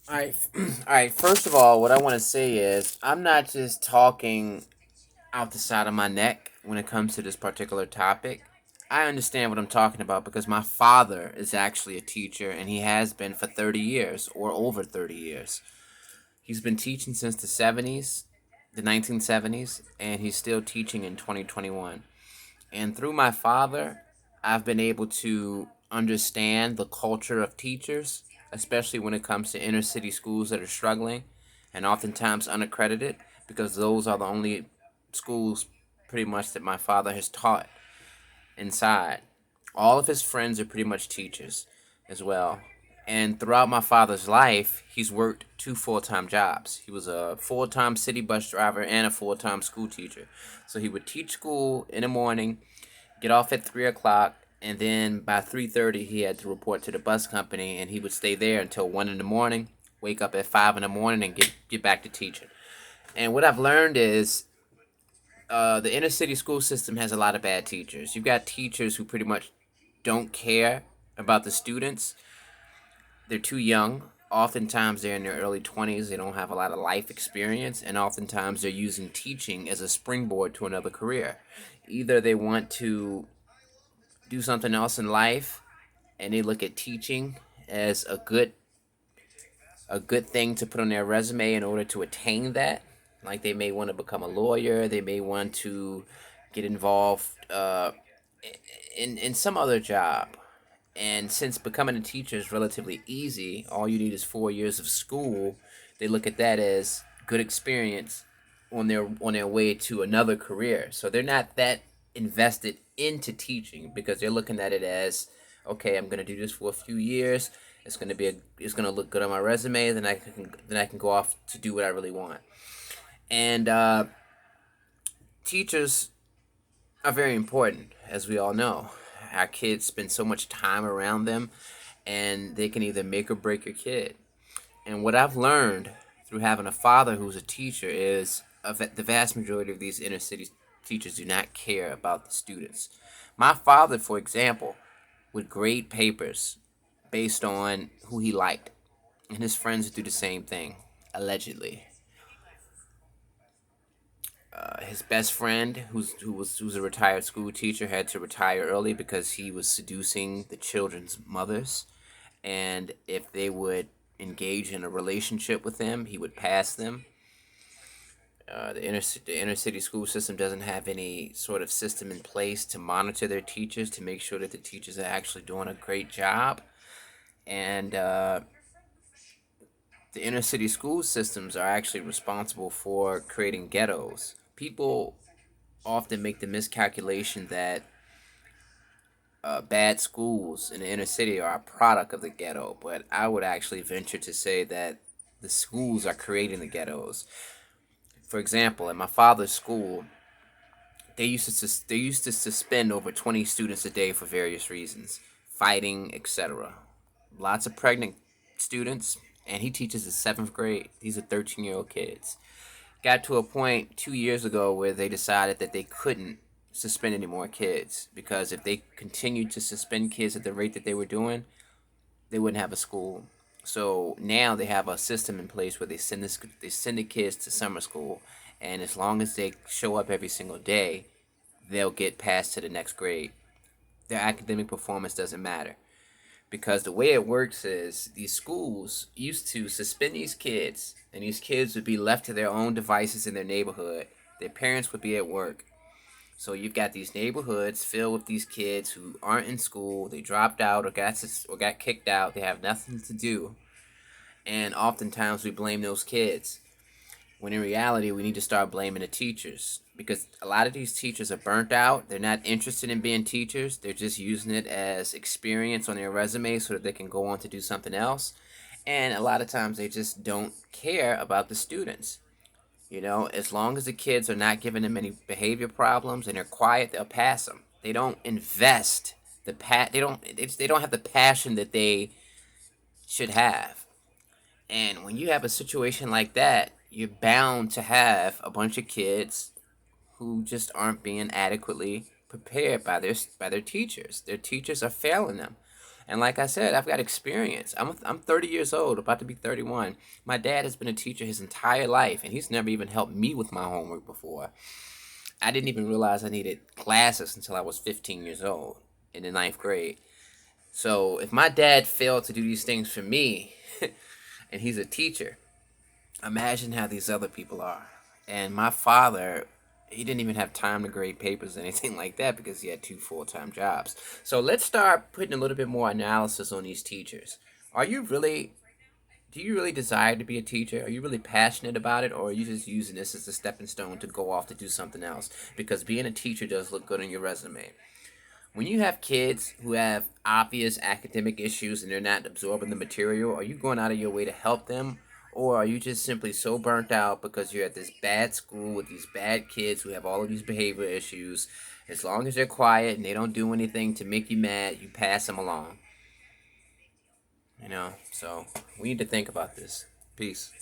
All right, all right. First of all, what I want to say is I'm not just talking out the side of my neck when it comes to this particular topic. I understand what I'm talking about because my father is actually a teacher and he has been for 30 years or over 30 years. He's been teaching since the 70s, the 1970s, and he's still teaching in 2021. And through my father, I've been able to understand the culture of teachers, especially when it comes to inner city schools that are struggling and oftentimes unaccredited, because those are the only schools pretty much that my father has taught inside. All of his friends are pretty much teachers as well. And throughout my father's life, he's worked two full-time jobs. He was a full-time city bus driver and a full-time school teacher. So he would teach school in the morning, get off at 3 o'clock, and then by 3:30 he had to report to the bus company, and he would stay there until 1 in the morning, wake up at 5 in the morning, and get back to teaching. And what I've learned is the inner city school system has a lot of bad teachers. You've got teachers who pretty much don't care about the students. They're too young. Oftentimes they're in their early 20s. They don't have a lot of life experience, and oftentimes they're using teaching as a springboard to another career. Either they want to do something else in life and they look at teaching as a good thing to put on their resume in order to attain that. Like they may want to become a lawyer, they may want to get involved in some other job. And since becoming a teacher is relatively easy, all you need is 4 years of school. They look at that as good experience on their way to another career. So they're not that invested into teaching because they're looking at it as, okay, I'm gonna do this for a few years. It's gonna look good on my resume. Then I can go off to do what I really want. And teachers are very important, as we all know. Our kids spend so much time around them, and they can either make or break your kid. And what I've learned through having a father who's a teacher is the vast majority of these inner city teachers do not care about the students. My father, for example, would grade papers based on who he liked, and his friends do the same thing, allegedly. His best friend, who's a retired school teacher, had to retire early because he was seducing the children's mothers, and if they would engage in a relationship with him, he would pass them. The inner city school system doesn't have any sort of system in place to monitor their teachers to make sure that the teachers are actually doing a great job. And the inner city school systems are actually responsible for creating ghettos. People often make the miscalculation that bad schools in the inner city are a product of the ghetto, but I would actually venture to say that the schools are creating the ghettos. For example, at my father's school, they used to suspend over 20 students a day for various reasons, fighting, etc. Lots of pregnant students, and he teaches the seventh grade. These are 13-year-old kids. Got to a point 2 years ago where they decided that they couldn't suspend any more kids because if they continued to suspend kids at the rate that they were doing, they wouldn't have a school. So now they have a system in place where they send the kids to summer school, and as long as they show up every single day, they'll get passed to the next grade. Their academic performance doesn't matter because the way it works is these schools used to suspend these kids, and these kids would be left to their own devices in their neighborhood. Their parents would be at work. So you've got these neighborhoods filled with these kids who aren't in school. They dropped out or got kicked out. They have nothing to do, and oftentimes we blame those kids. When in reality, we need to start blaming the teachers because a lot of these teachers are burnt out. They're not interested in being teachers. They're just using it as experience on their resume so that they can go on to do something else. And a lot of times they just don't care about the students. As long as the kids are not giving them any behavior problems and they're quiet, they'll pass them. They don't invest they don't have the passion that they should have. And when you have a situation like that, you're bound to have a bunch of kids who just aren't being adequately prepared by their teachers. Their teachers are failing them. And like I said, I've got experience. I'm 30 years old, about to be 31. My dad has been a teacher his entire life, and he's never even helped me with my homework before. I didn't even realize I needed classes until I was 15 years old in the ninth grade. So if my dad failed to do these things for me, and he's a teacher, imagine how these other people are. And my father, he didn't even have time to grade papers or anything like that because he had two full-time jobs. So let's start putting a little bit more analysis on these teachers. Are you really do you really desire to be a teacher? Are you really passionate about it, or are you just using this as a stepping stone to go off to do something else? Because being a teacher does look good on your resume. When you have kids who have obvious academic issues and they're not absorbing the material, are you going out of your way to help them? Or are you just simply so burnt out because you're at this bad school with these bad kids who have all of these behavior issues? As long as they're quiet and they don't do anything to make you mad, you pass them along. So we need to think about this. Peace.